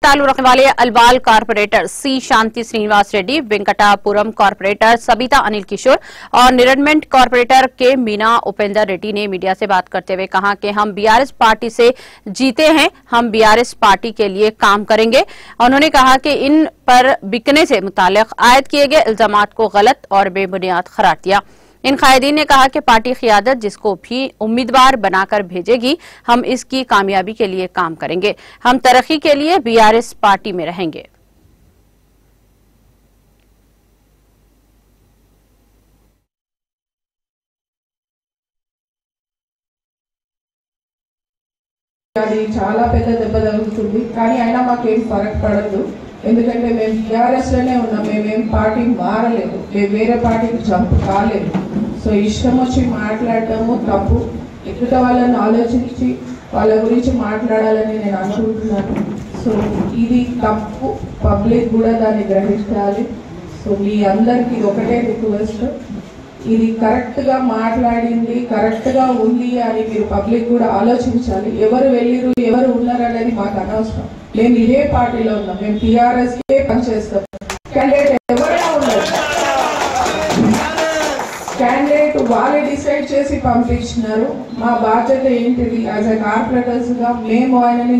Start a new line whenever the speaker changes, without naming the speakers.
ताल्लुक रखने वाले अलवाल कॉर्पोरेटर सी शांति श्रीनिवास रेड्डी, वेंकटापुरम कॉर्पोरेटर सबिता अनिल किशोर और निरनमेंट कॉर्पोरेटर के मीना उपेंद्र रेड्डी ने मीडिया से बात करते हुए कहा कि हम बीआरएस पार्टी से जीते हैं, हम बीआरएस पार्टी के लिए काम करेंगे। उन्होंने कहा कि इन पर बिकने से मुताल्लिक आयद किए गए इल्जामात को गलत और बेबुनियाद करार दिया। इन कायदीन ने कहा कि पार्टी क़ियादत जिसको भी उम्मीदवार बनाकर भेजेगी, हम इसकी कामयाबी के लिए काम करेंगे। हम तरक्की के लिए बीआरएस पार्टी में रहेंगे।
అది చాలా పెద్ద దెబ్బ తగులుతుంది, కానీ అయినా మాకేం ఫరక్ పడదు. ఎందుకంటే మేము టీఆర్ఎస్ లోనే ఉన్నాం, మేమేం పార్టీ మారలేదు, మేము వేరే పార్టీకి జంప్ కాలేదు. సో ఇష్టం వచ్చి మాట్లాడటము తప్పు. ఎదుట వాళ్ళని ఆలోచించి వాళ్ళ గురించి మాట్లాడాలని నేను అనుకుంటున్నాను. సో ఇది తప్పు, పబ్లిక్ కూడా దాన్ని గ్రహించాలి. సో మీ అందరికి ఒకటే రిక్వెస్ట్, ఇది కరెక్ట్ గా మాట్లాడింది కరెక్ట్ గా ఉంది అని మీరు పబ్లిక్ కూడా ఆలోచించాలి. ఎవరు వెళ్ళిరు ఎవరు ఉన్నారు అనేది మాకు అనవసరం. మేము ఇదే పార్టీలో ఉన్నాం, మేము టీఆర్ఎస్ కే పనిచేస్తాం. క్యాండిడేట్ ఎవరైనా ఉన్నారు, క్యాండిడేట్ వాళ్ళే డిసైడ్ చేసి పంపించినారు. మా బాధ్యత ఏంటిది, యాజ్ ఎ కార్పొరేటర్స్ గా మేము ఆయనని